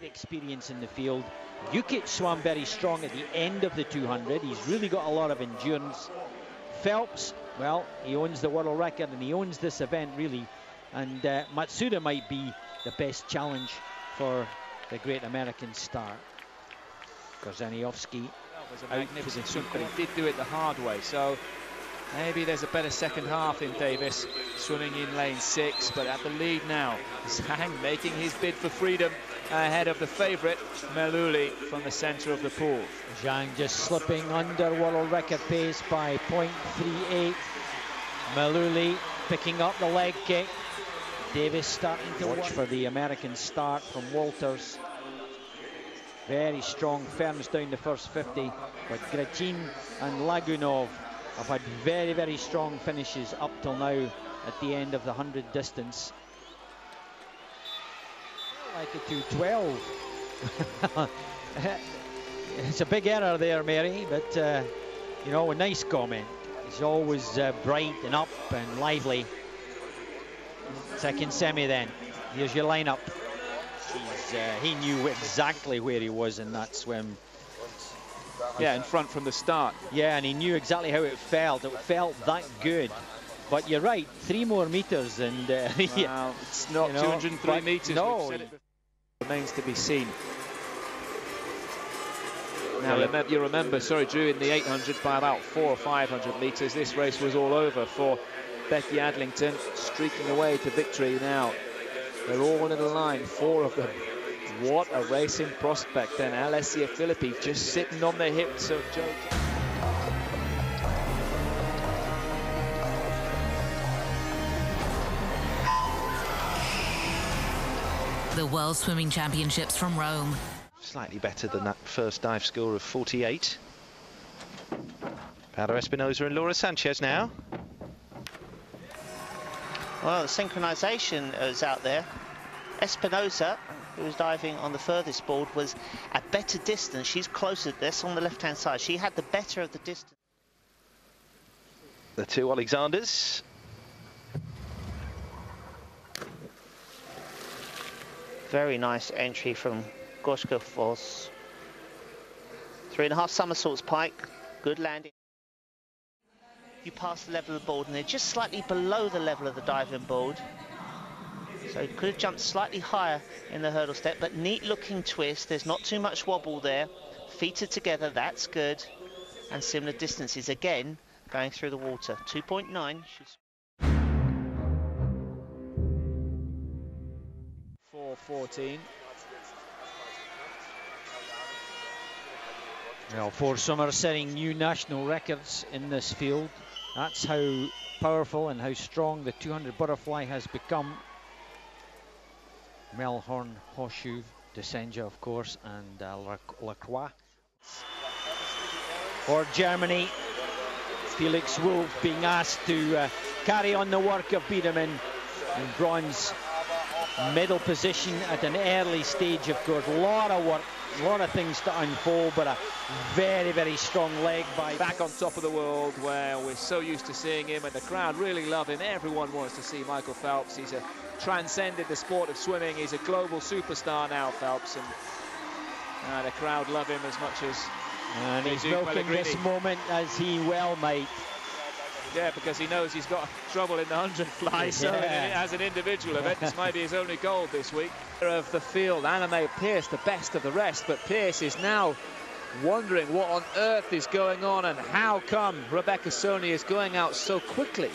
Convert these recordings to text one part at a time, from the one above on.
Experience in the field. Jukic swam very strong at the end of the 200. He's really got a lot of endurance. Phelps, well, he owns the world record and he owns this event really. And Matsuda might be the best challenge for the great American star. Korzeniowski. That was a magnificent swim, but he did do it the hard way. So maybe there's a better second half in Davis, swimming in lane 6, but at the lead now. Zhang making his bid for freedom ahead of the favourite, Meluli, from the centre of the pool. Zhang just slipping under world record pace by 0.38. Meluli picking up the leg kick. Davis starting to watch for the American start from Walters. Very strong, firms down the first 50, but Gretin and Lagunov have had very, very strong finishes up till now at the end of the 100 distance. Like a 212. It's a big error there, Mary, but you know, a nice comment. He's always bright and up and lively. Second semi then. Here's your lineup. He knew exactly where he was in that swim. Yeah, in front from the start. Yeah, and he knew exactly how it felt. It felt that good. But you're right, 3 more meters and... well, it's not, you know, 203 meters. No. Remains to be seen. Now, you remember, sorry, Drew, in the 800 by about 400 or 500 meters, this race was all over for Becky Adlington, streaking away to victory now. They're all in a line, 4 of them. What a racing prospect then. Alessia Filippi just sitting on the hips of Joe. The World Swimming Championships from Rome. Slightly better than that first dive score of 48. Paolo Espinosa and Laura Sanchez now. Well, the synchronization is out there. Espinosa, who was diving on the furthest board, was a better distance. She's closer to this on the left-hand side. She had the better of the distance. The two Alexanders. Very nice entry from Goshka Foss. 3.5 somersaults, Pike. Good landing. You pass the level of the board and they're just slightly below the level of the diving board. So could have jumped slightly higher in the hurdle step, but neat looking twist. There's not too much wobble there. Feet are together, that's good. And similar distances again going through the water. 2.9. 4:14. Well, 4 summers setting new national records in this field. That's how powerful and how strong the 200 butterfly has become. Melhorn, Hoshu, Desenja, of course, and Lacroix. For Germany, Felix Wolf being asked to carry on the work of Biedermann in bronze medal position at an early stage, of course. A lot of work, a lot of things to unfold, but a very, very strong leg by... Back on top of the world, where we're so used to seeing him, and the crowd really love him. Everyone wants to see Michael Phelps. He's transcended the sport of swimming. He's a global superstar now, Phelps, and the crowd love him as much as... And he's milking this moment, as he well might. Yeah, because he knows he's got trouble in the 100 fly, so as an individual event, this might be his only gold this week. Of the field, Anna May Pearce, the best of the rest, but Pearce is now wondering what on earth is going on and how come Rebecca Soni is going out so quickly.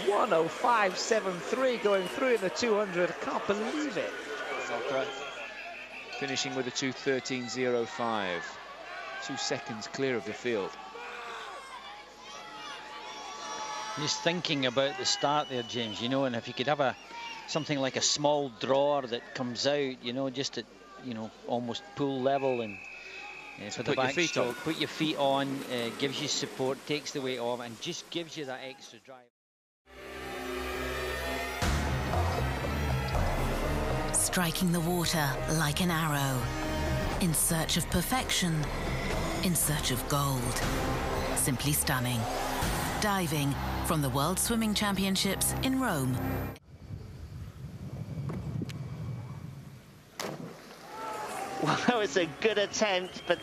1:05.73 going through in the 200, I can't believe it. Finishing with a 2:13.05, 2 seconds clear of the field. Just thinking about the start there, James, you know, and if you could have something like a small drawer that comes out, you know, just at, you know, almost pool level, and for the backstroke, put your feet on, gives you support, takes the weight off, and just gives you that extra drive. Striking the water like an arrow, in search of perfection, in search of gold. Simply stunning. Diving from the World Swimming Championships in Rome. Well, it's a good attempt, but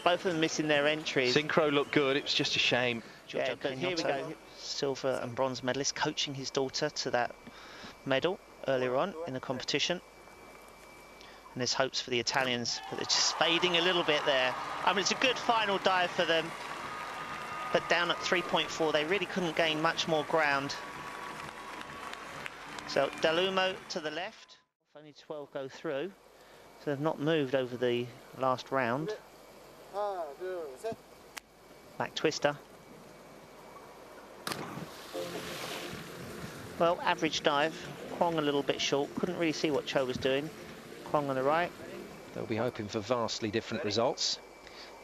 both of them missing their entries. Synchro looked good, it was just a shame. Yeah, but here we go. Silver and bronze medalist coaching his daughter to that medal earlier on in the competition. And there's hopes for the Italians, but they're just fading a little bit there. I mean, it's a good final dive for them, but down at 3.4, they really couldn't gain much more ground. So Dalumo to the left, only 12 go through, so they've not moved over the last round. Back twister. Well, average dive. Kwong a little bit short. Couldn't really see what Cho was doing. Kwong on the right. They'll be hoping for vastly different results.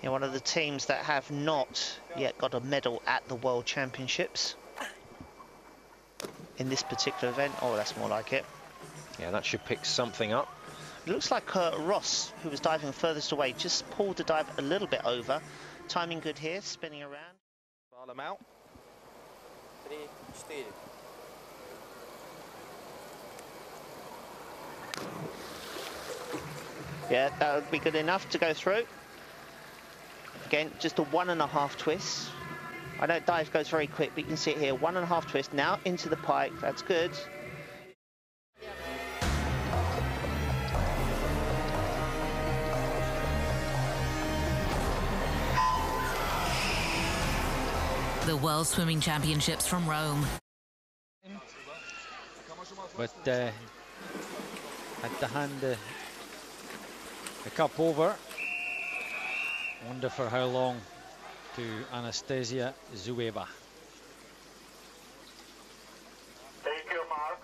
Yeah, one of the teams that have not yet got a medal at the World Championships in this particular event. Oh, that's more like it. Yeah, that should pick something up. It looks like Ross, who was diving furthest away, just pulled the dive a little bit over. Timing good here, spinning around. File them out. 3, 4. Yeah, that would be good enough to go through. Again, just a 1.5 twist. I know dive goes very quick, but you can see it here, 1.5 twist. Now into the pike, that's good. The World Swimming Championships from Rome. But had to hand the cup over. Wonder for how long to Anastasia Zueva. Thank you, Mark.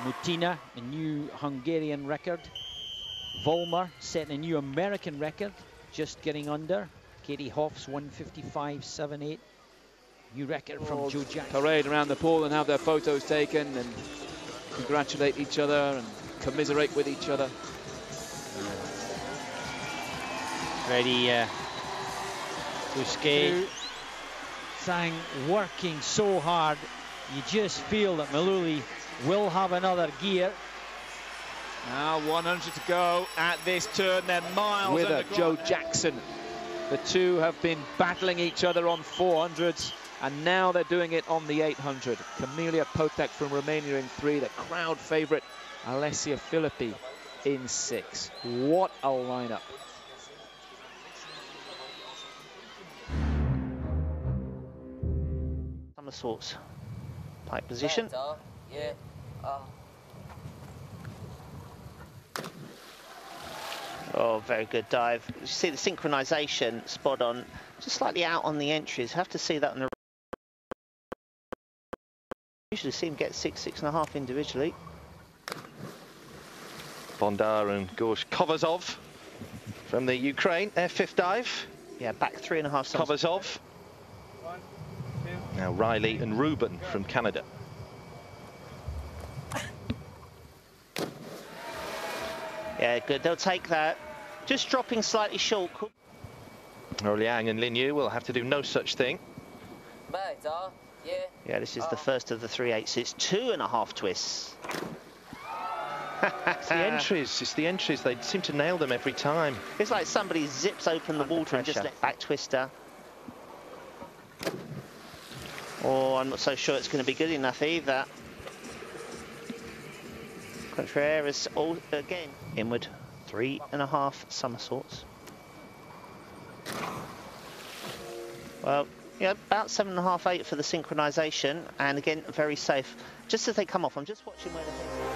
Mutina, a new Hungarian record. Volmer setting a new American record, just getting under. Katie Hoff's 155.78. New record from Joe Jackson. Parade around the pool and have their photos taken and congratulate each other and commiserate with each other. Ready to skate. Sang working so hard. You just feel that Maluli will have another gear. Now 100 to go at this turn. They're miles With underground. a Joe Jackson. The two have been battling each other on 400s, and now they're doing it on the 800. Camelia Potek from Romania in 3. The crowd favourite, Alessia Filippi in 6. What a lineup. Somersaults. Pike position. Yeah. Oh, very good dive. You see the synchronization spot on, just slightly out on the entries. Have to see that on the. Usually see him get 6, 6.5 individually. Bondar and Gorsh Kovazov from the Ukraine, their 5th dive. Yeah, back 3.5. Kovazov. Now Riley and Ruben from Canada. Yeah, good. They'll take that. Just dropping slightly short. Liang and Lin Yu will have to do no such thing. Yeah, this is the first of the 3/8. It's 2.5 twists. It's the entries. They seem to nail them every time. It's like somebody zips open the water and just let back twister. Oh, I'm not so sure it's going to be good enough either. Contreras, all again, inward, 3.5 somersaults. Well, yeah, about 7.5, 8 for the synchronization, and again, very safe. Just as they come off, I'm just watching where the head.